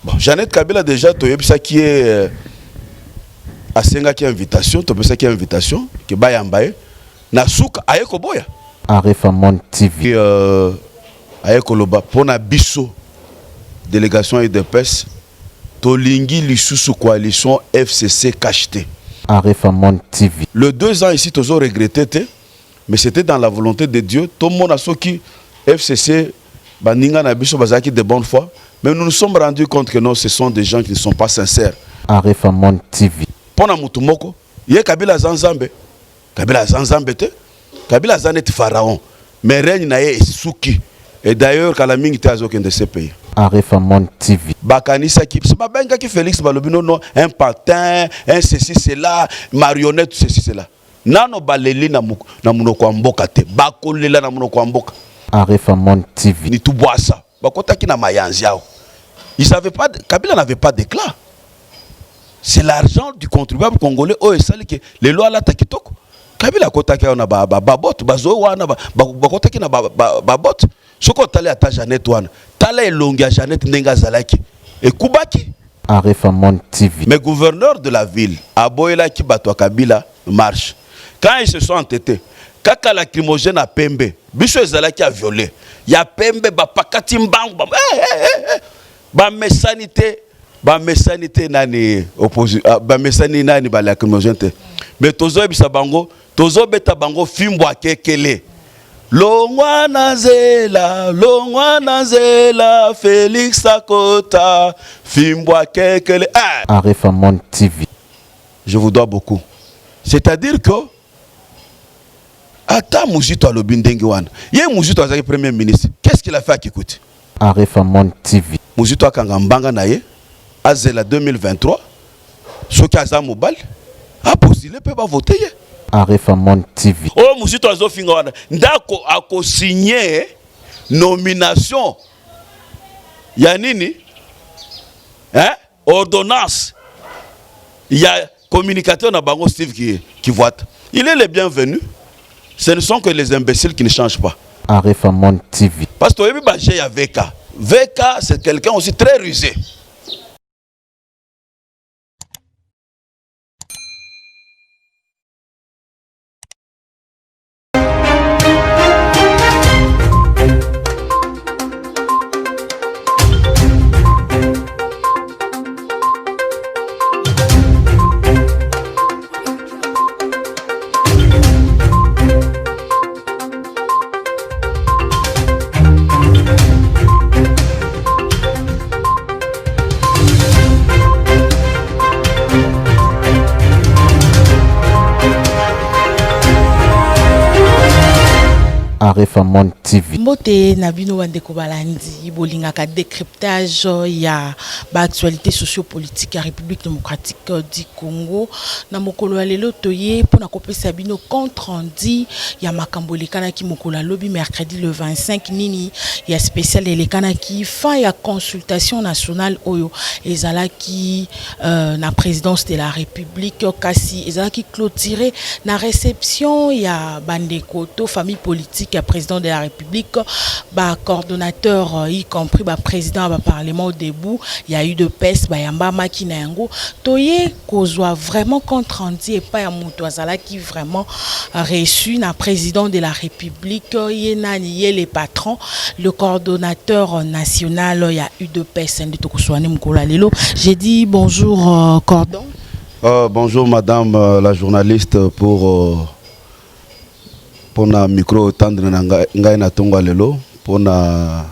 Bon, Jeannette Kabila déjà, tu as qui est à Senga qui invitation, tu as qui invitation, qui est Bayambaye, Nasuka, Ayeko Boya. Arefamon TV. Ayeko Loba, pour na biso, délégation UDPS, Tolingi Lissusu coalition FCC cacheté. Arefamon TV. Le 2 ans ici, tu as regretté, mais c'était dans la volonté de Dieu. Tout le monde a ce qui FCC, Baninga na biso, Bazaki de bonne foi. Mais nous nous sommes rendus compte que non, ce sont des gens qui ne sont pas sincères. Arefamon TV. Pona mutumoko, ye Kabila Zanzambe. Kabila Zanzambe te. Kabila Zanet pharaon. Mais règne na ye suki. Et d'ailleurs, Kalamingi te azoken de ces pays. Arefamon TV. Bakanisa qui, c'est pas benga qui Félix Balobino, non, un patin, un ceci, cela, marionnette, ceci, cela. Nano baleli na munoko mboka te. Bakolela na munoko mboka. Arefamon TV. Ni tout bois ça. Bakota ki na mayanziao. Ils savaient pas, Kabila n'avait pas d'éclat. C'est l'argent du contribuable congolais. Oh, et ça, les lois là, takitoko. Kabila kota ki na babot, bazo wana, bakota ki na babot. Soko tale ata Jeannette wana. Tale elongi a Jeannette nenga zalaki. Et Kubaki. Arefamon TV. Mais gouverneur de la ville, Aboyela ki batwa Kabila, marche. Quand ils se sont entêtés, kaka lacrymogène à Pembe, biso ezalaki a violé. Ya Pembe ba pakati mbangu ba mesanité nani opposition ba mesani nani ba lacrymogène te. Mais tozo bisa bango, tozo beta bango fimbo akekele. Longwa nazela Félix Akota fimbo akekele. Arefamon TV. Je vous dois beaucoup. C'est-à-dire que Ata Mouzito a l'obindengi wana. Yé Mouzito a été premier ministre. Qu'est-ce qu'il a fait à Kikuti? Arefamon TV. Mouzito a kangambanga na ye. Azela 2023. Soki aza mobile. A postulé peut pas voter ye. Arefamon TV. Oh Mouzito a zo finga wana. Ndako a co-signé nomination. Ya nini? Hein? Ordonnance. Il y a communicateur na bango Steve qui vote. Il est le bienvenu. Ce ne sont que les imbéciles qui ne changent pas. Arefamon TV. Parce que il y a VK. VK, c'est quelqu'un aussi très rusé. Arefamon TV. Mbote Nabino Wandeko Balandi, bolingaka décryptage ya ba actualité sociopolitique ya République démocratique du Congo. Na mokolo ya lelo toye pona kopesa bino compte rendu ya makambo lekana ki mokolo lobi mercredi le 25 nini ya spécial lekana ki fin ya consultation nationale oyo ezala ki na présidence de la République kasi ezala ki clôturé na réception ya bandeko to famille politique à président de la République, bah coordonnateur y compris bah président bah parlement au début, il y a eu de peste bah yamba makina yango toye kozwa vraiment compte rendu et pas ya muto azala qui vraiment reçu na président de la République yé les patrons le coordonnateur national il y a eu de peste ndito kozwane mkola lelo. J'ai dit bonjour cordon. Bonjour madame la journaliste pour na micro tendre na ngai na tonga lelo pour na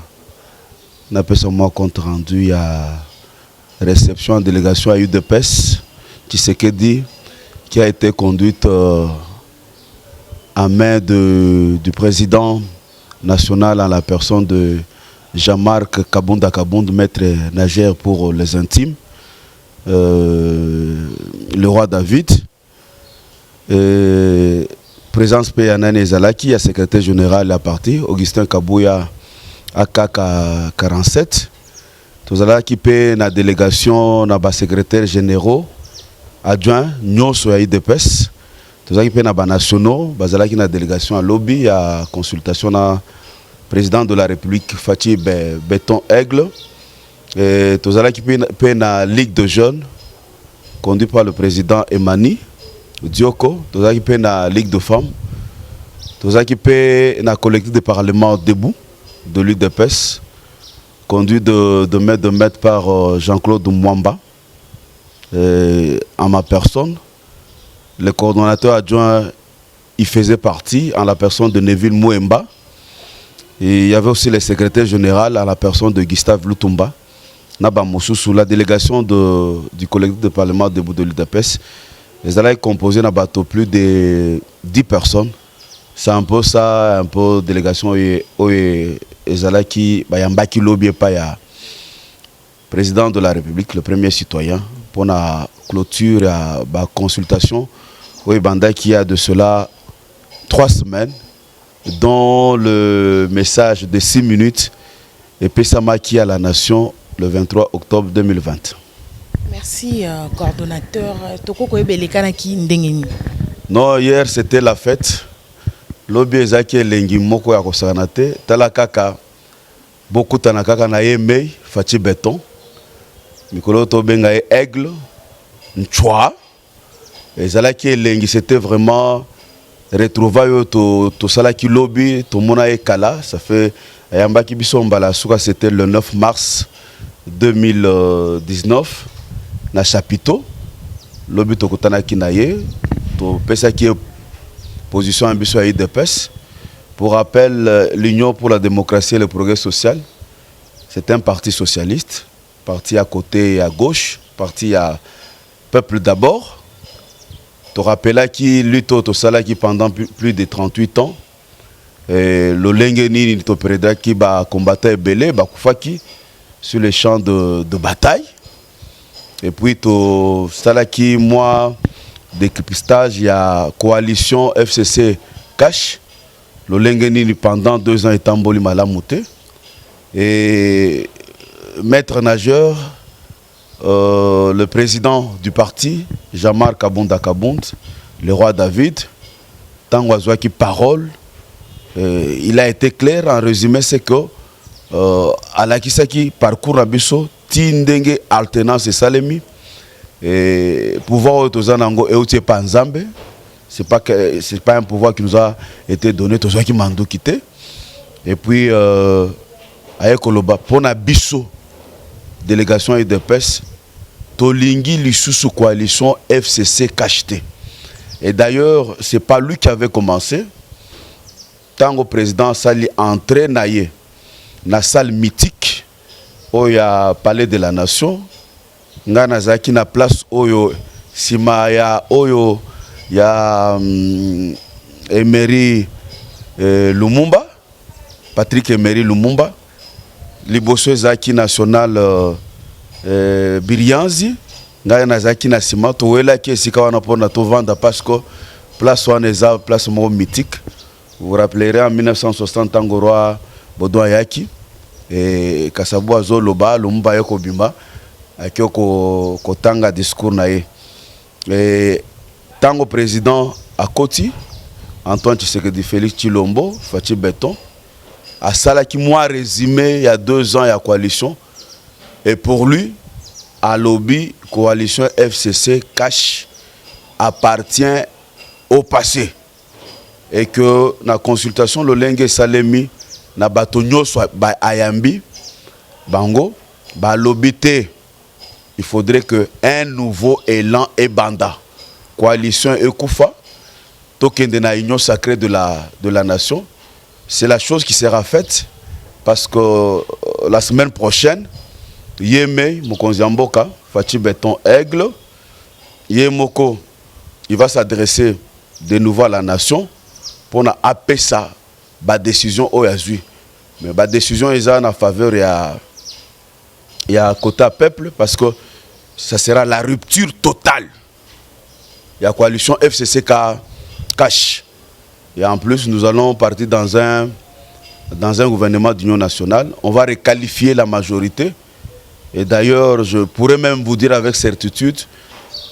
pesa moi compte rendu à réception en délégation à UDPS Tshisekedi qui a été conduite en main du président national en la personne de Jean-Marc Kabunda Kabund, maître nageur pour les intimes, le roi David. Présence Payanane Zalaki, à secrétaire général de la partie, Augustin Kabouya, AK 47. Tout à qui paie la délégation, na secrétaire généraux, adjoint, Nyonso ya IDPS. Tout à qui paie na nationaux, bazalaki na délégation à lobby, à consultation na président de la République, Fatih Béton Aigle. Et tozala qui peut na Ligue de jeunes conduit par le président Emani Dioko, tozala qui peut na Ligue de femmes, tozala qui peut na collectif de parlement debout de l'UDPS conduit de maître par Jean-Claude Mwamba. En ma personne, le coordonnateur adjoint il faisait partie en la personne de Neville Mouemba. Et il y avait aussi le secrétaire général en la personne de Gustave Lutumba. Nabamoussou sous la délégation du collectif de parlement debout de l'UDPS. Les allaient composer dans bateau plus de 10 personnes. C'est un peu ça, un peu délégation et les allaient qui bayambaki lobby pas ya président de la République, le premier citoyen pour la clôture et la consultation. Oui, banda qui a de cela 3 semaines, dont le message de 6 minutes et Pessama qui à la nation le 23 octobre 2020. Merci, coordonnateur. Non, hier c'était la fête. Lobi ezaki elengi moko ya kosana te. Tala kaka beaucoup tanakaka na yemei Fati Béton. Mikolo to benga aigle, nchwa. Ezalaki elengi c'était vraiment retrouvailles to salaki lobby to mona ekala. Ça fait ayambaki biso mbala suka c'était le 9 mars 2019 na chapiteau lobby to kotanaki na ye to pesa qui position ambition à IDPS. Pour rappel, l'Union pour la démocratie et le progrès social, c'est un parti socialiste, parti à côté et à gauche, parti à Peuple d'abord. Tu rappelles qui lutte au Sala qui pendant plus de 38 ans, le Lengeni Nitopéreda qui va combattre Belé, Bakoufaki sur les champs de bataille. Et puis tu Sala qui, moi, décryptage, il y a coalition FCC Cash. Le Lengeni pendant 2 ans est emboli malamouté. Et maître nageur, le président du parti, Jean-Marc Kabunda Kabound, le roi David, Tangwazwa qui parole, il a été clair en résumé, c'est que à la Kisaki parcours Abisso, Tindenge alternance et Salemi. Et pouvoir autozanango et outie panzambe, c'est pas un pouvoir qui nous a été donné, tout ça qui m'a quitté. Et puis ayekoloba pona biso délégation IDPS tolingi lisusu coalition FCC cacheté. Et d'ailleurs c'est pas lui qui avait commencé. Tango président sali entré naye na salle mythique où il y a palais de la nation. Ngana zaki na place oyo sima ya oyo ya Emery Lumumba, Patrick Emery Lumumba, liboso zaki national Birianzi, ngana zaki na sima to wela ki esika wana pona to vendre parce que place wana eza place mo mythique. Vous vous rappellerez en 1960 tango roi Baudouin Yaki et Kasabou Azoloba Lumumba yoko bimba akio kotanga discours na ye. Et tango président à Koti Antoine Tshisekedi Félix Tshilombo Fati Béton a sala qui moi résumé il y a 2 ans il y a coalition et pour lui à lobby coalition FCC Cash appartient au passé et que la consultation le Lenge Salemi na batonyo soit ba ayambi bango ba lobby te. Il faudrait qu'un nouveau élan et banda, coalition et Koufa, token de la union sacrée de la nation, c'est la chose qui sera faite parce que la semaine prochaine, Yeme, Mokonzi Mboka, Fati Béton Aigle, Yemoko, il va s'adresser de nouveau à la nation pour appeler ça, la décision au Yazui. Mais la décision est en faveur il y a côté peuple parce que ça sera la rupture totale. Il y a coalition FCC Cash. Et en plus, nous allons partir dans un gouvernement d'union nationale. On va requalifier la majorité. Et d'ailleurs, je pourrais même vous dire avec certitude,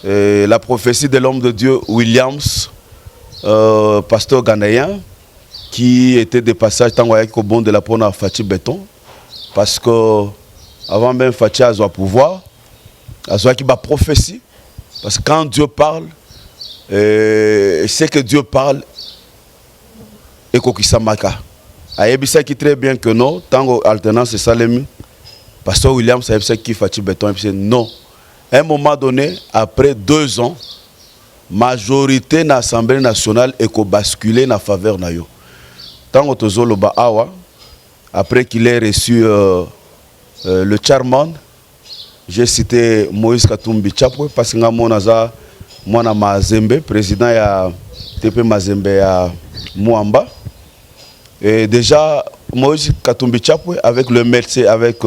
la prophétie de l'homme de Dieu, Williams, pasteur ghanéen, qui était de passage dans le bon de la Pona Fati Béton, parce que avant même Fachi à son pouvoir, à son qui va prophétie. Parce que quand Dieu parle, c'est que Dieu parle et Kokisamaka. Aïebisa qui très bien que non, tant alternance c'est Salemi. Pasteur William, ça c'est qui Fachi Béton, et non. À un moment donné, après 2 ans, majorité de l'Assemblée nationale est basculée en faveur de yo. Tant que Tozolo Baawa, après qu'il ait reçu le chairman, j'ai cité Moïse Katumbi Chapwe parce que moi na Mazembe, président ya TP Mazembe ya Mouamba. Et déjà Moïse Katumbi Chapwe avec le médecin, avec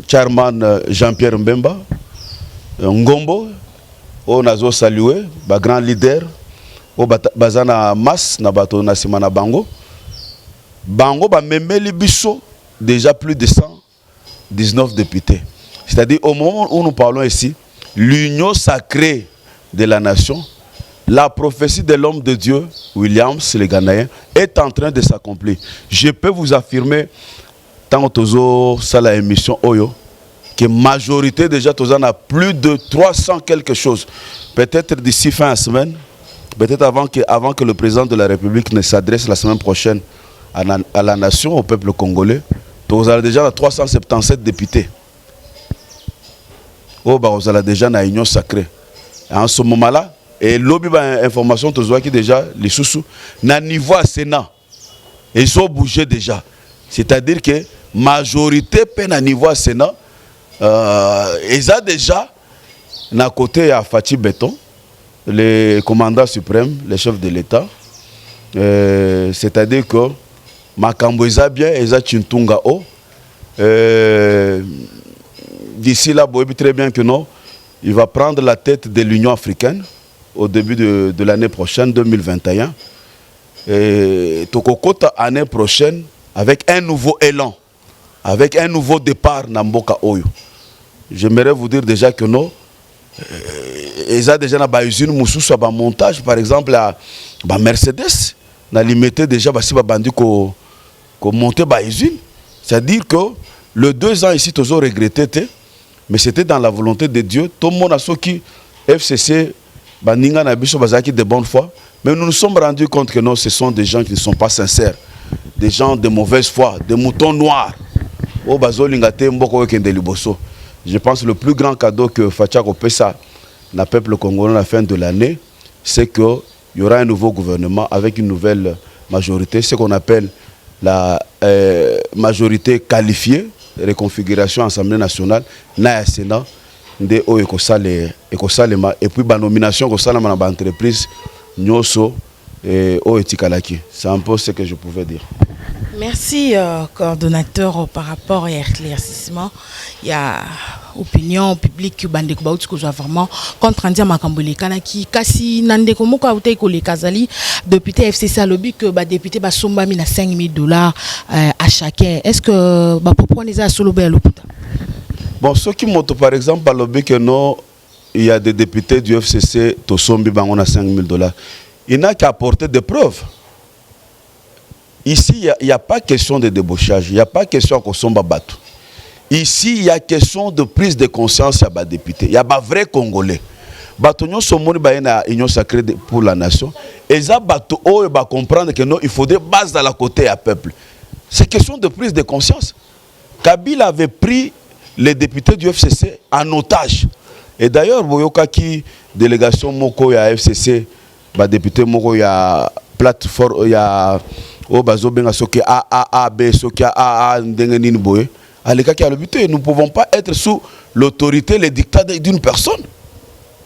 chairman Jean-Pierre Mbemba, Ngombo, on a salué, ba grand leader, au bazana masse na bato na simana bango. Bango ba memeli biso déjà plus de 119 députés. C'est-à-dire au moment où nous parlons ici, l'union sacrée de la nation, la prophétie de l'homme de Dieu, Williams, le Ghanéen, est en train de s'accomplir. Je peux vous affirmer, tant que nous avons la émission Oyo, que majorité déjà, nous en a plus de 300 quelque chose. Peut-être d'ici fin de semaine, peut-être avant que le président de la République ne s'adresse la semaine prochaine à la nation, au peuple congolais, nous avons déjà 377 députés. Oh, bah, vous avez déjà une union sacrée. En ce moment-là, et lobby information, tu vois qui déjà, les sous-sous, na niveau à Sénat, ils sont bougés déjà. C'est-à-dire que majorité peine à niveau à Sénat, ils ont déjà, à côté à Fachi Béton, le commandant suprême, le chef de l'État, c'est-à-dire que Makambo ils ont bien, ils ont Chintunga O. D'ici là, vous savez très bien que non, il va prendre la tête de l'Union africaine au début de l'année prochaine, 2021. Et Tokokota, année prochaine, avec un nouveau élan, avec un nouveau départ dans Mboka Oyo. J'aimerais vous dire déjà que non, ils ont déjà une usine Moussou sur un montage, par exemple, à Mercedes, on a limité déjà si bandi ko monter une usine. C'est-à-dire que le 2 ans ici, tous ont regretté, mais c'était dans la volonté de Dieu. Tout le monde a ce qui FCC, Baninga Nabiso Bazaki de bonne foi, mais nous nous sommes rendus compte que non, ce sont des gens qui ne sont pas sincères, des gens de mauvaise foi, des moutons noirs. Je pense que le plus grand cadeau que Fachako Pessa, le peuple congolais à la fin de l'année, c'est qu'il y aura un nouveau gouvernement avec une nouvelle majorité, ce qu'on appelle la majorité qualifiée, reconfiguration Assemblée nationale, na Sénat, de o ekosalema et puis la nomination que ça dans l'entreprise nyoso et o etikalaki. C'est un peu ce que je pouvais dire. Merci coordonnateur par rapport à l'éclaircissement. Il y a opinion publique qui bande ko bauti ko vraiment contre Andia Makambole kanaki kasi nandeko moko autai ko le kazali député FCC lobby que ba député ba somba mi na $5,000 à chacun. Est-ce que ba propos les a solo be lokuta? Bon, ceux qui montent par exemple à lobby que non, il y a des députés du FCC to sombi bango na $5,000. Il n'a qu'à apporter des preuves. Ici, il n'y a pas question de débauchage, il n'y a pas question qu'on somba bateau. Ici, il y a question de prise de conscience à des députés. Il y a des vrais Congolais. Batonyo somoni ba na union sacrée pour la nation. Et ça bateau va comprendre que non, il faut des bases dans la côté à peuple. C'est question de prise de conscience. Kabila avait pris les députés du FCC en otage. Et d'ailleurs, boyoka ki délégation moko ya FCC, ba député moko ya plateforme ya o bazo benga soki A B soki A ndenge nini boye. Nous ne pouvons pas être sous l'autorité, les dictats d'une personne.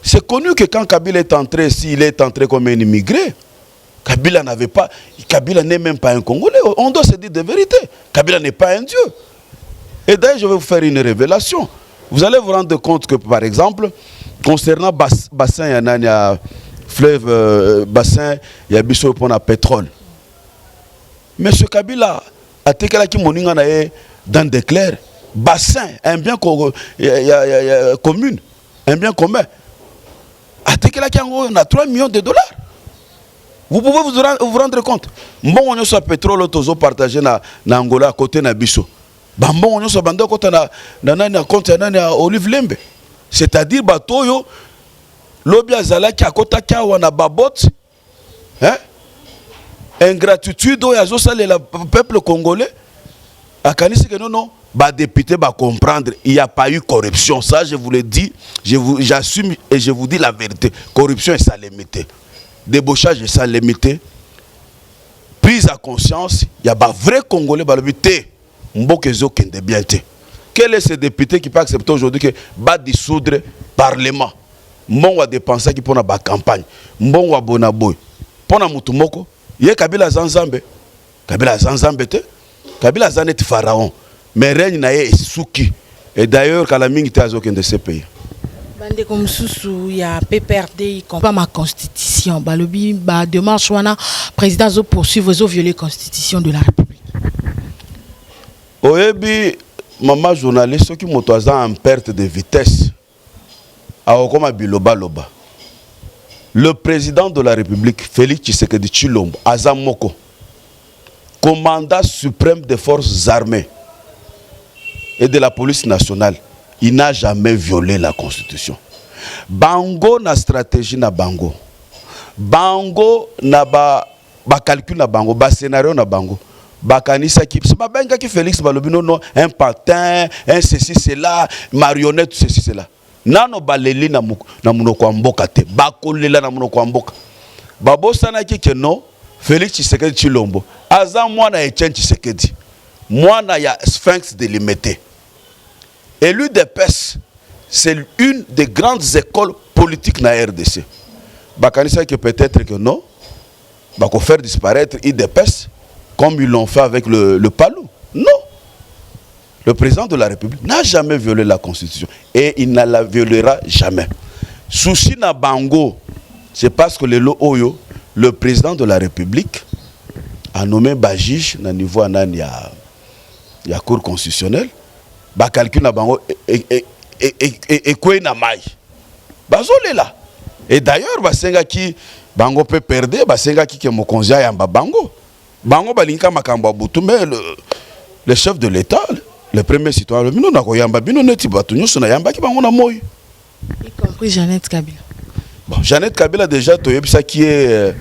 C'est connu que quand Kabila est entré ici, il est entré comme un immigré. Kabila n'est même pas un Congolais. On doit se dire de vérité. Kabila n'est pas un dieu. Et d'ailleurs, je vais vous faire une révélation. Vous allez vous rendre compte que, par exemple, concernant bassin, il y a fleuve, bassin, il y a biso pour le pétrole. Mais ce Kabila a été moninga dans des clairs, bassin, un bien commun, un bien commun. On a $3 millions. Vous pouvez vous rendre compte. Bon, on a ce pétrole, on a partagé na Angola à côté de Bisso. bambongo nyonso banda kota na nani ya compte ya nani ya Olive Lembe. C'est-à-dire batoyo lobi azalaki akotaki awa na babot, hein? Ingratitude oyo azosalela peuple congolais. Akanisi que non, bah député va comprendre, il n'y a pas eu corruption. Ça, je vous le dis, j'assume et je vous dis la vérité. Corruption est sans limite. Débauchage est sans limite. Prise à conscience, il y a des vrais Congolais qui ont été bien. Quel est ce député qui peut accepter aujourd'hui que va dissoudre le Parlement? Mon va dépenser qui pour la campagne. Mon va bonaboy. Pour la mutumoko, il y a Kabila Zanzambe. Kabila Zanzambe te. Kabila Zanet pharaon. Mais règne na ye souki. Et d'ailleurs, Kalamingi te azoken de ce pays. Bande comme sous ya PPRD pas ma constitution. Balobi ba démarche wana président zo poursuivre zo violer constitution de la République. Oyebi maman journaliste qui motoza en perte de vitesse. Aokoma biloba loba. Le président de la République Félix Tshisekedi Tshilombo Azamoko, commandant suprême des forces armées et de la police nationale, il n'a jamais violé la constitution. Bango na stratégie na bango. Bango na ba calcul na bango, ba scénario na bango. Bakanisa qui c'est pas benga qui Félix Balobino non un patin, un ceci cela, marionnette ceci cela. Nano baleli na munoko mboka te. Bakolela na munoko mboka. Babosana ki que non Félix Tshisekedi Tshilombo. Aza mwana Etienne Tshisekedi. Mwana ya Sphinx délimité. Élu de PES, c'est une des grandes écoles politiques na RDC. Bakanisa que peut-être que non. Bako faire disparaître IDPS comme ils l'ont fait avec le Palou. Non. Le président de la République n'a jamais violé la Constitution et il ne la violera jamais. Souci na bango, c'est parce que le président de la République a nommé Bajij na niveau anani ya cour constitutionnelle. Ba calcul na bango et quoi na mai. Bazole là. Et d'ailleurs basenga ki bango peut perdre, basenga ki ke mokonzia ya bango. Bango balinka makamba butu mais le chef de l'État, le premier citoyen, le bino na koyamba bino neti batu nyoso na yamba ki bango na moyi. Y compris Jeannette Kabila. Bon, Jeannette Kabila déjà toyebisa qui est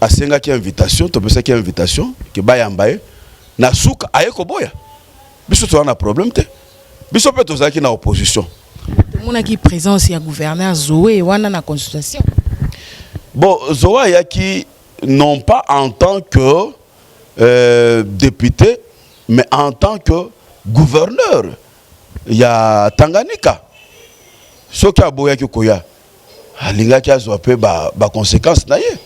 à senga qui invitation, topesa qui invitation ki bayamba na suka ayeko boya. Biso to na problème te. Biso pe tozaki na opposition. Mon qui présence ya gouverneur Zoé wana na consultation. Bon, Zoé yaki non pas en tant que député, mais en tant que gouverneur. Il y a Tanganyika. Ce qui a boya ki koya. Alinga ki azwape ba conséquences na ye.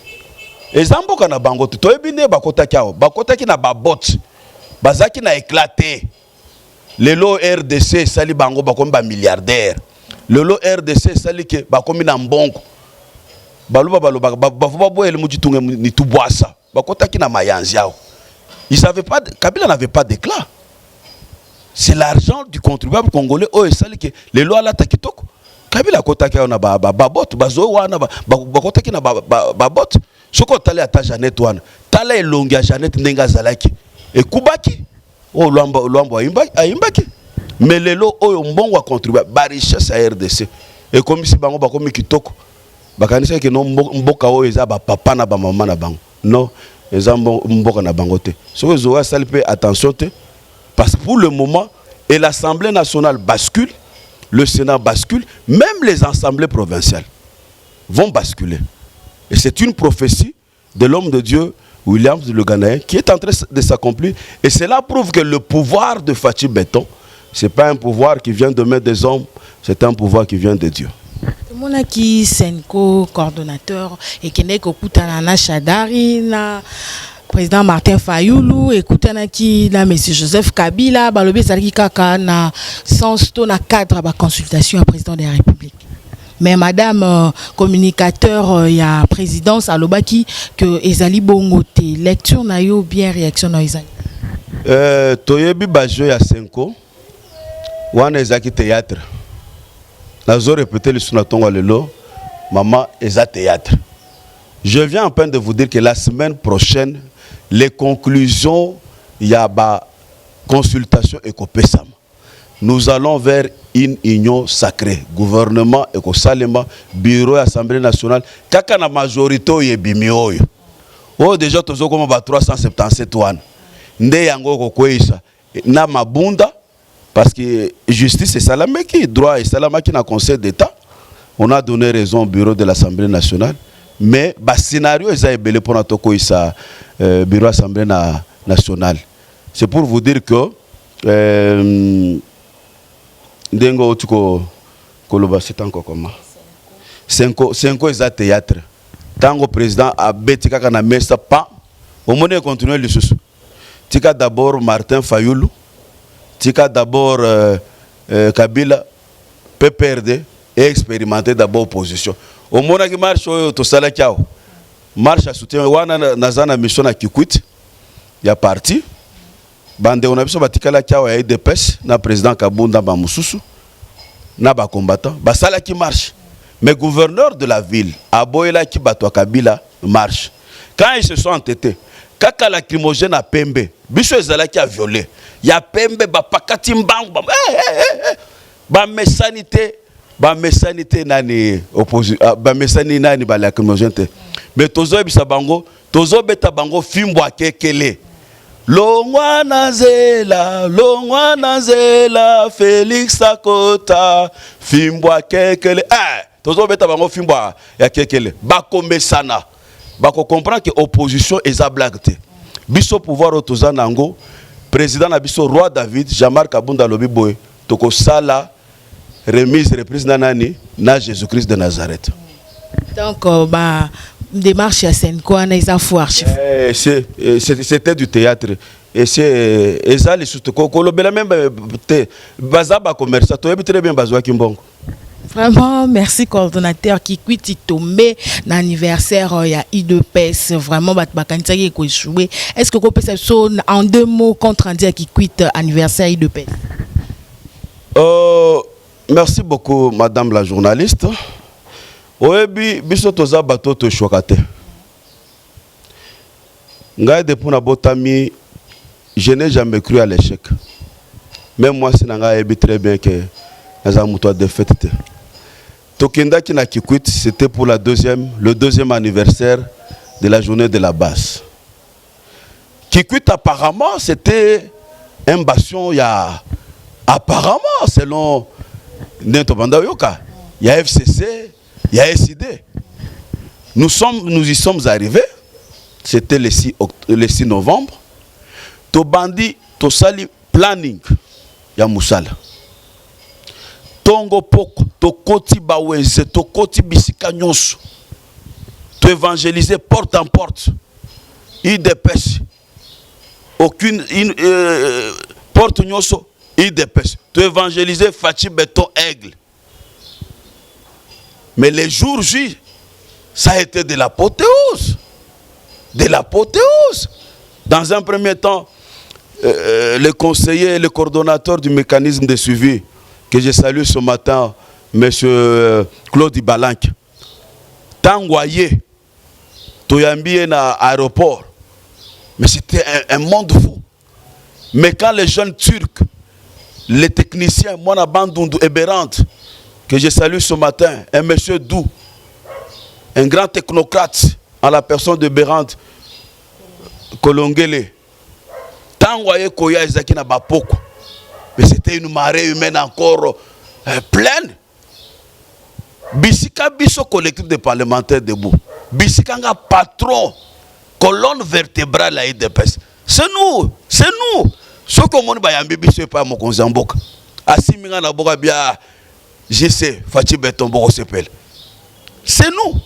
Ezamboka na bango to ebine bakota kiao, bakota ki na babot. Bazaki na éclaté. Lelo RDC sali bango bakomi ba milliardaire. Lelo RDC sali ke bakomi na mbongo. Baluba baloba bafuba boyele mujitunge ni tubwasa. Bakota ki na mayanzi yao. Ils savaient pas, Kabila n'avait pas d'éclat. C'est l'argent du contribuable congolais oh sali ke lelo ala takitoko. Kabila kota ki na babot, bazo wana bakota ki na babot. Soko tale ata Jeannette wana. Tala elongi ya Jeannette ndenga zalaki. Et kubaki oh lwambo aimbaki mais lelo oyo mbongo a contribuer ba richesse à RDC et comme si bango bakomi kitoko bakanisa ke no mboka oyo eza ba papa na ba maman na bango non eza mboka na bango te so zo salpe attention te parce que pour le moment et l'Assemblée nationale bascule, le Sénat bascule, même les assemblées provinciales vont basculer et c'est une prophétie de l'homme de Dieu Williams le Ghanéen, qui est en train de s'accomplir. Et cela prouve que le pouvoir de Fatou Béton, ce n'est pas un pouvoir qui vient de main des hommes, c'est un pouvoir qui vient de Dieu. Mon qui Senko, coordonnateur, et qui n'est qu'au Chadari, na président Martin Fayoulou, et qui na monsieur Joseph Kabila, balobi zalaki kaka na sens to na cadre ba consultation à président de la République. Mais madame communicateur y a présidence à l'Obaki que ezali bongote lecture na yo bien réaction na ezali. Toyebi bajo ya Senko wana ezaki théâtre. Nazo répéter le sunatongo lelo maman eza théâtre. Je viens en peine de vous dire que la semaine prochaine les conclusions y a ba consultation et kopesama. Nous allons vers une union sacrée. Gouvernement et Salema, bureau et assemblée nationale. Kaka na majorité oye bimioyo. Oh déjà tozo comme 377 wana. Nde yango kokwesa na mabunda parce que justice et salamaki, droit et salamaki na conseil d'état. On a donné raison au bureau de l'Assemblée nationale, mais le scénario est belé pour notre bureau de l'Assemblée nationale. C'est pour vous dire que c'est encore comment 5 ans est théâtre. Tant que le président a bêté quand on a mis ça pas, au moins il continue le sous. Tika d'abord Martin Fayoulou, tika d'abord Kabila, PPRD. Et expérimenter d'abord opposition. Au moment qui marche au sala kiao. Marche à soutien wana nazana mission à Kikwit. Il y a parti. Bande on a biso batikala kiao ya IDPS na président Kabunda ba mususu na ba combattant. Ba sala qui marche. Mais gouverneur de la ville Aboyela ki bato Kabila marche. Quand ils se sont entêtés, kaka lacrymogène à Pembe. Biso ezala ki a violé. Ya Pembe ba pakati mbangu ba ba mesanité ba mesanité nani ba mesani nani ba lacrymogène te mais tozo bisa bango tozo beta bango fimbo akekele longwa na zela Félix Akota fimbo akekele tozo beta bango fimbo ya kekele ba komesana ba ko comprendre que opposition eza blague te biso pouvoir otoza nango président na biso roi David Jean-Marc Kabunda lobi boy toko sala remise reprise nanani na Jésus-Christ de Nazareth. Donc démarche à Senko na isa foire chef. C'était du théâtre et c'est ça les surtout ko lobela même te bazaba commerçant to très bien bazwa kimbongo. Vraiment, merci coordonnateur qui quitte tombé l'anniversaire il y a IDPS vraiment bakanisa qui échoué. Est-ce que vous pouvez en 2 mots contre Andia qui quitte anniversaire IDPS? Merci beaucoup, madame la journaliste. Oebi, biso toza bato to chokate. Ngai depuis na botami, je n'ai jamais cru à l'échec. Même moi, si nanga ebi très bien que naza muto défaite. Tokenda ki na Kikwit, c'était pour le deuxième anniversaire de la journée de la base. Kikwit apparemment, c'était un bastion, il y a apparemment, selon Nentobanda Yoka, il y a FCC, il y a SID. Nous y sommes arrivés, c'était le 6 novembre. Tobandi, Tosali planning, ya Moussala. Tongo poko, Tokoti Bawenze, Tokoti Bisika Nyonso. To évangéliser porte en porte. Il dépêche. Aucune porte Nyonso. Il dépêche. Tu évangéliser Fachi Béton Aigle. Mais les jours J, ça a été de l'apothéose. De l'apothéose. Dans un premier temps, le conseiller et le coordonnateur du mécanisme de suivi, que je salue ce matin, M. Claude Ibalank, Tangoye, Toyambi na aéroport. Mais c'était un monde fou. Mais quand les jeunes Turcs, les techniciens, Mona Bandundu et Berand, que je salue ce matin, un monsieur Dou, un grand technocrate en la personne de Berand Kolongele, Tangoye Koya Ezaki na Bapoko, mais c'était une marée humaine encore pleine. Bisika Biso collectif de parlementaires debout. Bisika nga patron, colonne vertébrale à IDPS. C'est nous, c'est nous. Ce que mon bayambi biso pas mon konzamboka. Asiminga na boka bia JC Fachi Beton boko sepel. C'est nous.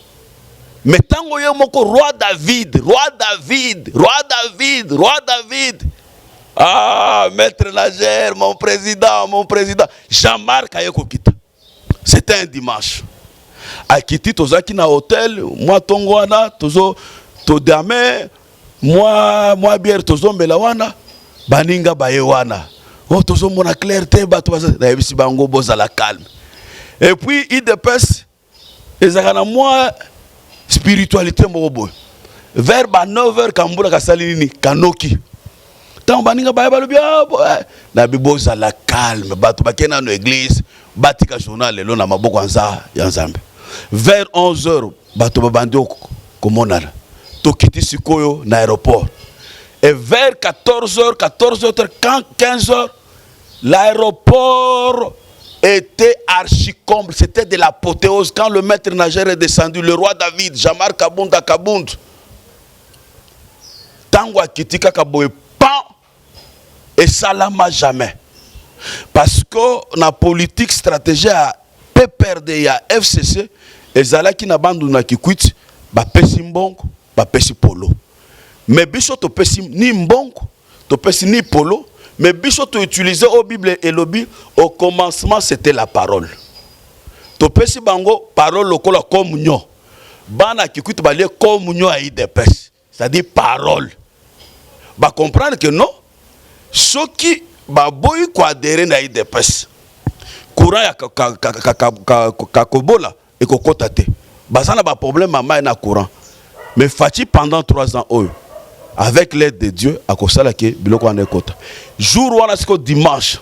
Mais tango yo moko roi David. Ah, maître Nager, mon président. Jean-Marc Ayeko Kita. C'était un dimanche. A Kiti tozaki na hôtel, moi tongwana, tozo todame, moi bière tozo melawana. Baninga bayewana. Oh, tozo mona clarté, bato na ebisi bango boza la calme. Et puis IDPS ezakana moi spiritualité moko. Vers 9h kambula kasalini kanoki. tant baninga ba balobi na biboza la calme bato bakena no église batika journal lelo na maboko anza ya Nzambe. Vers 11h bato babandi komonana tokiti sikoyo na aéroport. Et vers 14h, 15h, l'aéroport était archi-comble. C'était de l'apothéose. Quand le maître nageur est descendu, le roi David, Jamar Kabunda Kabound, Tango Kitika Kaboe, pan et salama jamais. Parce que la politique stratégie à PPRD à FCC, et Zalaki Nabandu na Kikwit, ba pesi mbongo, ba pesi polo. Mais biso to pesi ni mbongo, to pesi ni polo, mais biso to utiliser au Bible et lobby au commencement c'était la parole. To pesi bango parole lokola communion. Bana kikuti ba lié communion à IDPS, c'est-à-dire parole. Ba comprendre que non, ceux qui ba boy ko adhérer na IDPS. Courant ya kakobola et kokotate. Bazana ba problème mama na courant. Mais Fati pendant 3 ans avec l'aide de Dieu à Kosalake biloko ane kota. Jour wana siko dimanche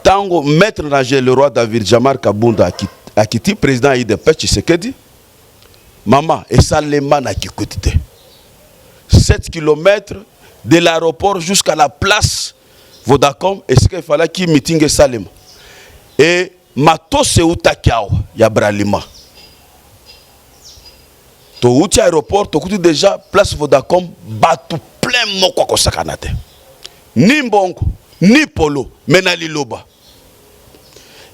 tango maître nageur le roi David Jamar Kabunda a quitté président IDPS Tshisekedi. Maman et Salema na kikutite. 7 km de l'aéroport jusqu'à la place Vodacom et ce qu'il fallait qu'il meeting Salema. Et Matos Utakiao ya Bralima. To outi aéroport, to kuti déjà place Vodacom, batu plein moko ko sakanate. Ni mbongo, ni polo, menali loba.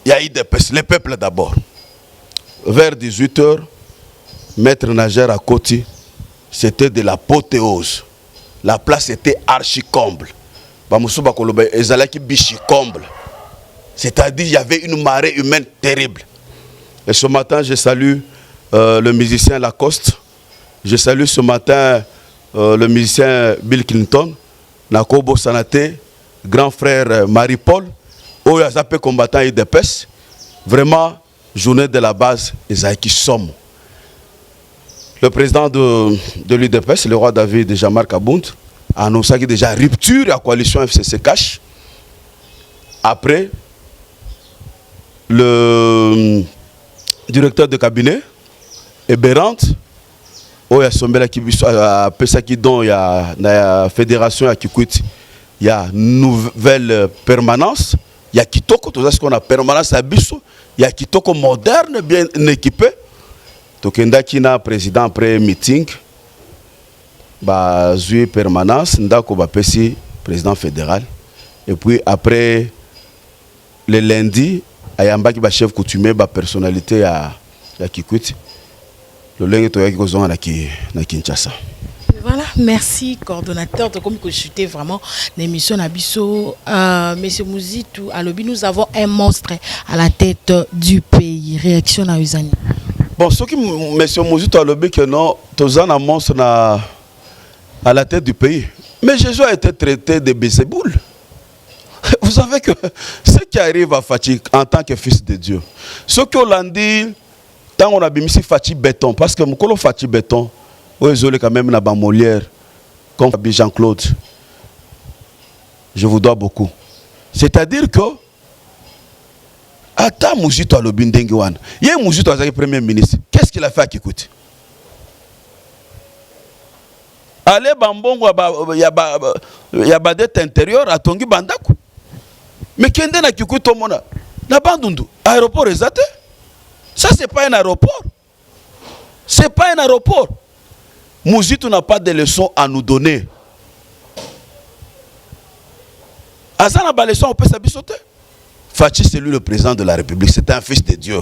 Ya IDPS, le peuple d'abord. Vers 18h, maître nageur à Koti, c'était de l'apothéose. La place était archi-comble. Bamusuba koloba ezalaki bichi comble. C'est-à-dire il y avait une marée humaine terrible. Et ce matin, je salue le musicien Lacoste. Je salue ce matin le musicien Bill Clinton, Nakobo Sanate, grand frère Marie-Paul, Oyazapé combattant IDPS. Vraiment, journée de la base, Esaïki Somme. Le président de l'IDPS, le roi David Jamar Kabound, a annoncé qu'il y a déjà rupture à la coalition FCC Cash. Après, le directeur de cabinet, Eberante, il y a Sombela qui a Pesaki don, il y a la fédération à Kikwit, il y a nouvelle permanence, il y a Kitoko, tout ça ce qu'on a permanence à Bissau, il y a Kitoko moderne, bien équipé. Tokenda Kina, président après meeting, bah zui permanence, Ndako Bapesi, président fédéral. Et puis après le lundi, Ayamba qui va chef coutumier, ba personnalité à Kikwit. Le lundi to yaki kozonga na Kinshasa. Voilà, merci coordonnateur. Comme que j'étais vraiment l'émission Nabiso, Monsieur Mouzitou, à l'Obi, nous avons un monstre à la tête du pays. Réaction à Usani. Bon, ce qui Monsieur Mouzitou a l'Obi que non, Tozan a monstre à la tête du pays. Mais Jésus a été traité de Bézéboul. Vous savez que ce qui arrive à Fati en tant que fils de Dieu, ce qu'on l'a dit, tant on a mis Fati béton, parce que mon Fati béton, désolé quand même, dans Molière, comme Jean-Claude, je vous dois beaucoup. C'est-à-dire que, attends, Mouzito à l'Obindengiwan, il y a Mouzito à le premier ministre, qu'est-ce qu'il a fait à Kikout? Allez, Bambongo, il y a dette intérieure à Tongi Bandaku. Mais qui est-ce qui est mona? Na Bandundu, aéroport exact. Ça c'est pas un aéroport. C'est pas un aéroport. Mouzito n'a pas de leçons à nous donner. Azana ba leçon on peut s'abisoter. Fachi c'est lui le président de la République, c'est un fils de Dieu.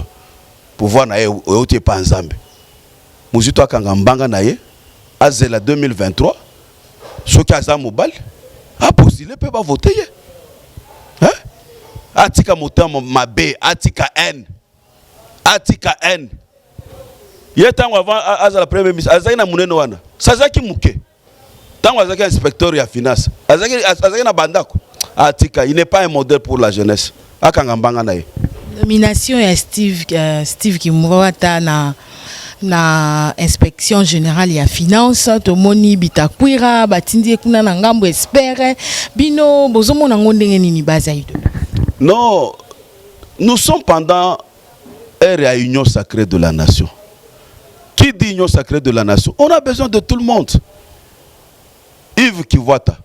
Pouvoir na ye pas nzambe. Mouzito akangambanga na ye azela 2023. Soki azamobal a postulé peut pas voter. Hein? Atika motamo mabe, atika N. Atika N. Yetango avant azala premier ministre, azaki na muneno wana. Sazaki muke. Tango azaki inspecteur ya finance. Azaki na bandako. Atika, il n'est pas un modèle pour la jeunesse. Akangambanga na ye. Nomination ya Steve Kimwata na inspection générale ya finance tomoni Bitakwira batindi kuna na ngambo espère bino bozomona ngondenge nini base aide. Non, nous sommes pendant une réunion sacrée de la nation. Qui dit union sacrée de la nation? On a besoin de tout le monde. Yves Kivuata,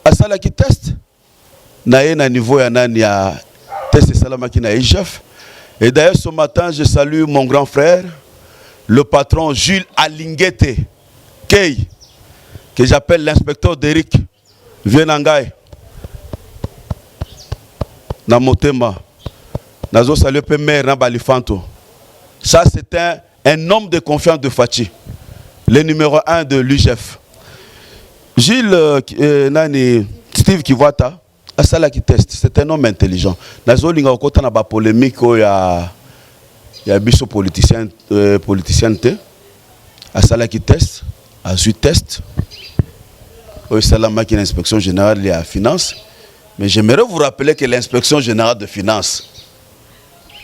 à ça qui teste. Na niveau ya nani ya test salamaki na IGF. Et d'ailleurs ce matin je salue mon grand frère, le patron Jules Alingete Kei, que j'appelle l'inspecteur d'Eric Vienangai. Na motema. Nazo saluer pe maire na Balifanto. Ça c'est un homme de confiance de Fachi, le numéro 1 de l'UGF. Gilles nani Steve Kivuata à ça qui teste, c'est un homme intelligent. Nazo linga okota na ba polémique ya biso politicien te. À ça qui teste, à su test. Au salama qui l'inspection générale de la finance. Mais j'aimerais vous rappeler que l'inspection générale de finance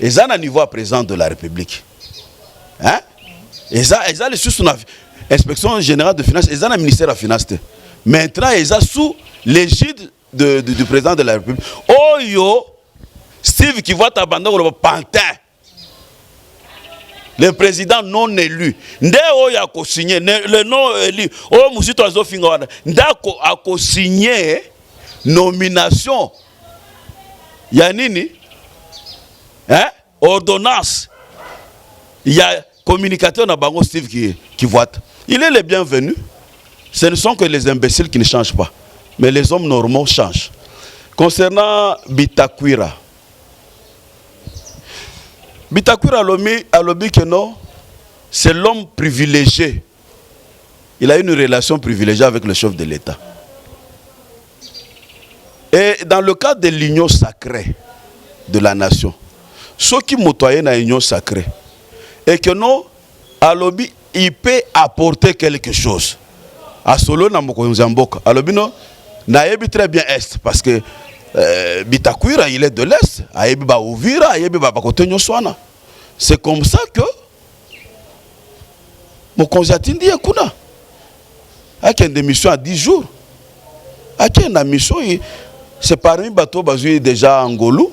est à niveau à présent de la République. Hein? Et ça les sous l'inspection générale de finance, et ça le ministère de la finance. Maintenant, ils sont sous l'égide du président de la République. Oh yo, Steve qui voit abandonner le pantin. Le président non élu. Nde o ya ko signé le non élu. Oh musito azo finga ndako a ko signé nomination. Ya nini? Hein? Ordonnance. Il y a communicateur na bango Steve qui voit. Il est le bienvenu. Ce ne sont que les imbéciles qui ne changent pas. Mais les hommes normaux changent. Concernant Bitakwira. Bitakwira alobi que non, c'est l'homme privilégié. Il a une relation privilégiée avec le chef de l'État. Et dans le cadre de l'union sacrée de la nation, ceux qui motoyent dans l'union sacrée, et que non, alobi, il peut apporter quelque chose. À solo na mokonzamboka. Alobi non, naebi très bien est parce que Bitakwira il est de l'est. Aebi ba Uvira, aebi ba kote nyoswana. C'est comme ça que mokonzatindi ekuna. Ake une mission à 10 jours. Ake une mission c'est parmi bateau bazui déjà Angolou.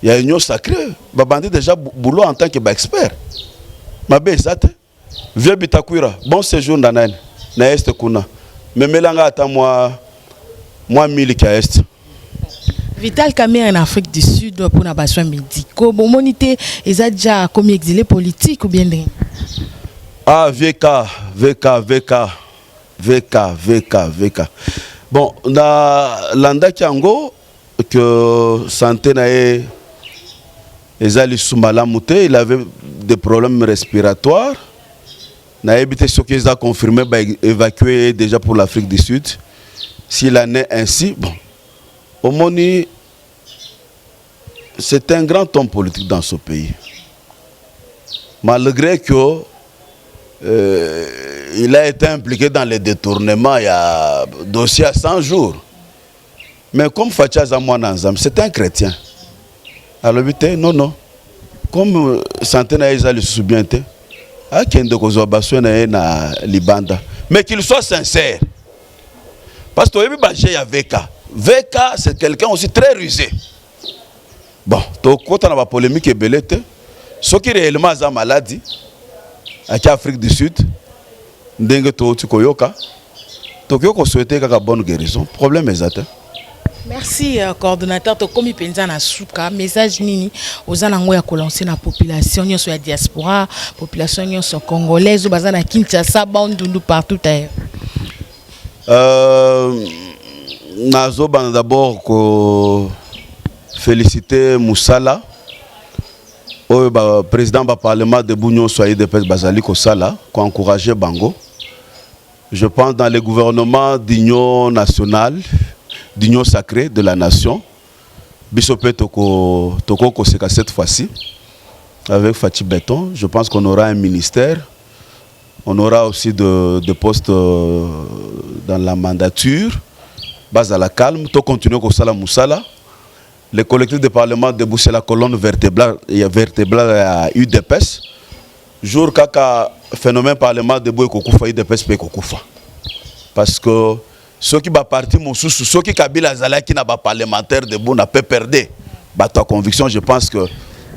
Il y a une union sacrée. Babandi déjà boulot en tant que expert. Mabe ezate. Vieux Bitakwira, bon séjour dans na est kuna. Mais melanga ata moi miliki à est. Vital Kamerhe en Afrique du Sud pour na besoin médicaux. Bon monité eza déjà comme exilé politique ou bien de... Ah VK. Bon, na landa kiango que santé na ezali soumala muté, il avait des problèmes respiratoires. Na évité ce qu'ils ont confirmé, évacué déjà pour l'Afrique du Sud. S'il en est ainsi, bon, au Moni, c'est un grand homme politique dans ce pays. Malgré que il a été impliqué dans les détournements, il y a dossier à 100 jours. Mais comme Fatia Zamouananzam, c'est un chrétien. Alors, non. Comme Santena Isa le sous-bienté, mais qu'il soit sincère. Parce que il y a VK. VK, c'est quelqu'un aussi très rusé. Bon, quand on a la polémique et belette, ce qui est réellement a maladie, en Afrique du Sud, Ndenge to Koyoka, Tokyo souhaité une bonne guérison. Problème est atteint. Merci coordonnateur Tokomi Penza na Souka message nini aux anango ya kolancer na population nyonso ya diaspora population nyonso congolaise bazana Kinshasa bandundu partout ailleurs. Nazo ban d'abord ko féliciter Moussala au président du parlement de Bougnon soyez de Pes Bazali Kosala ko encourager Bango. Je pense dans le gouvernement d'union nationale d'union sacrée de la nation. Bisopé Toko Koseka cette fois-ci, avec Fachi Béton, je pense qu'on aura un ministère. On aura aussi des postes dans la mandature. Base à la calme, tout continuer comme ça la Moussala. Le collectif de parlement debout, c'est la colonne vertébrale à UDPS. Jour kaka phénomène parlement debout et kokufa UDPS pe kokufa. Parce que ceux qui ba parti mon sous ceux qui Kabila Zala qui n'a pas parlementaire debout n'a pas perdu. Bah ta conviction, je pense que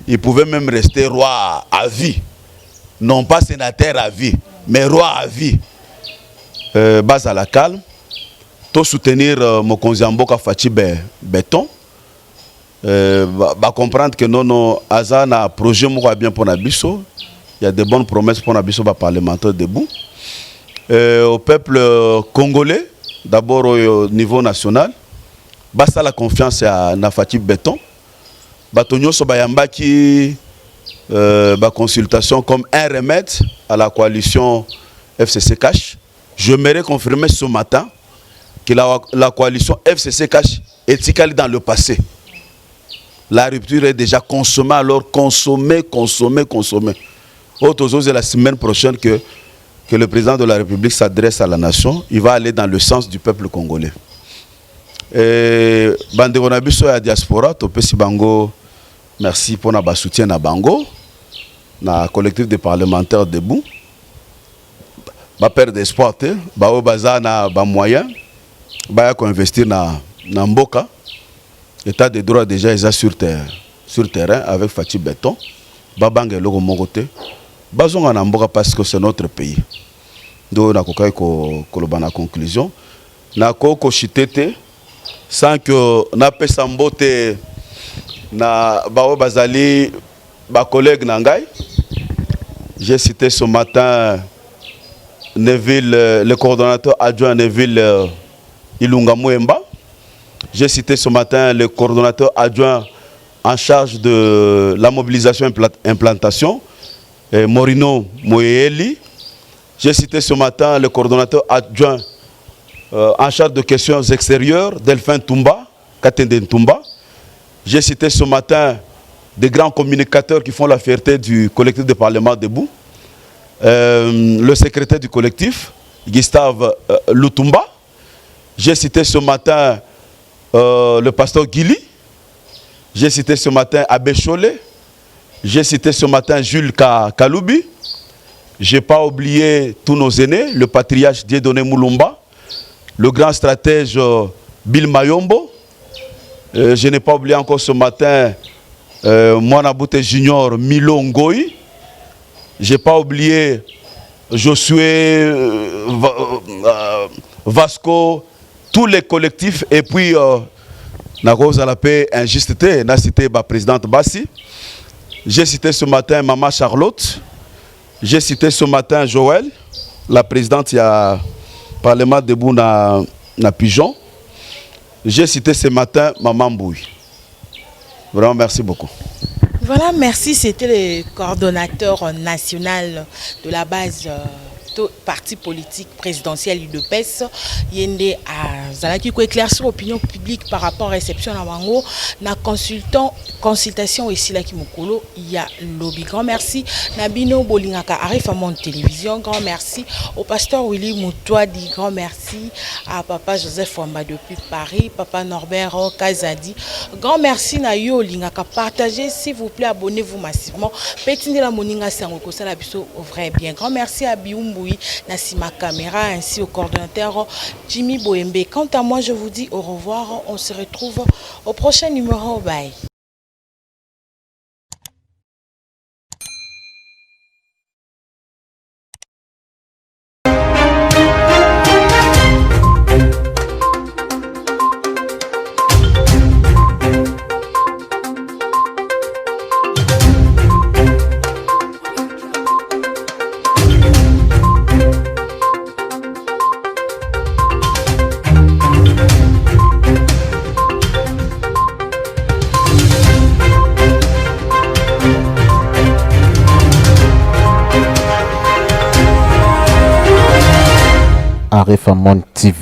il pouvait même rester roi à vie. Non pas sénateur à vie, mais roi à vie. Base à la calme. Tout soutenir mon Mboka Fachi Béton. Comprendre que non, Azana projet moko bien pour Nabiso. Il y a de bonnes promesses pour Nabiso parlementaire debout. Au peuple congolais, d'abord au niveau national, basta la confiance à Nafati Béton. Batonyo Sobayamba qui consultation comme un remède à la coalition FCC Cash. Je m'aimerais confirmer ce matin que la coalition FCC Cash est écalée dans le passé. La rupture est déjà consommée, alors consommée. Autre chose, la semaine prochaine que le président de la République s'adresse à la nation, il va aller dans le sens du peuple congolais. Et Bandeko na biso ya diaspora, topesi bango merci pour notre soutien à bango, na collectif de parlementaires debout. Ba perdre d'espoir te, ba o baza na ba moyen, ba ko investir na mboka. État de droit déjà est sur terrain avec Fachi Béton. Ba bange logo mokote. Bazonga na mboka parce que c'est notre pays. Donc na kokai ko kolobana conclusion. Na ko chitete sans que na pesa mbote na ba bazali ba collègue nangai. J'ai cité ce matin Neville, le coordonnateur adjoint Neville Ilunga Mouemba. J'ai cité ce matin le coordonnateur adjoint en charge de la mobilisation et implantation, Morino Moyeli. J'ai cité ce matin le coordonnateur adjoint en charge de questions extérieures, Delphin Toumba, Katende Toumba. J'ai cité ce matin des grands communicateurs qui font la fierté du collectif de parlement debout. Le secrétaire du collectif, Gustave Lutumba. J'ai cité ce matin le pasteur Guili. J'ai cité ce matin Abbé Cholé. J'ai cité ce matin Jules Kaloubi. Je n'ai pas oublié tous nos aînés, le patriarche Dieudonné Moulumba, le grand stratège Bill Mayombo. Je n'ai pas oublié encore ce matin Mouanaboute Junior Milo Ngoï. Je n'ai pas oublié Josué Vasco, tous les collectifs. Et puis, na cause à la paix, injusté, na cité la présidente Bassi. J'ai cité ce matin Maman Charlotte. J'ai cité ce matin Joël, la présidente du Parlement debout na Pigeon. J'ai cité ce matin Maman Mbouy. Vraiment, merci beaucoup. Voilà, merci. C'était le coordonnateur national de la base parti politique présidentiel UDPS. Yende a Zalaki ko éclaircir l'opinion publique par rapport à la réception à Wango. Na consultation ici là qui mokolo, il y a lobby. Grand merci. Nabino Bolingaka arrive à mon télévision. Grand merci au pasteur Willy Moutouadi. Grand merci à papa Joseph Wamba depuis Paris, papa Norbert Kazadi. Grand merci na yo Lingaka. Partagez s'il vous plaît, abonnez-vous massivement. Petine la moninga sangoko ça la biso vrai bien. Grand merci à Biumbu Nassima Caméra ainsi au coordonnateur Jimmy Boembe. Quant à moi, je vous dis au revoir. On se retrouve au prochain numéro. Bye. Arifamon TV.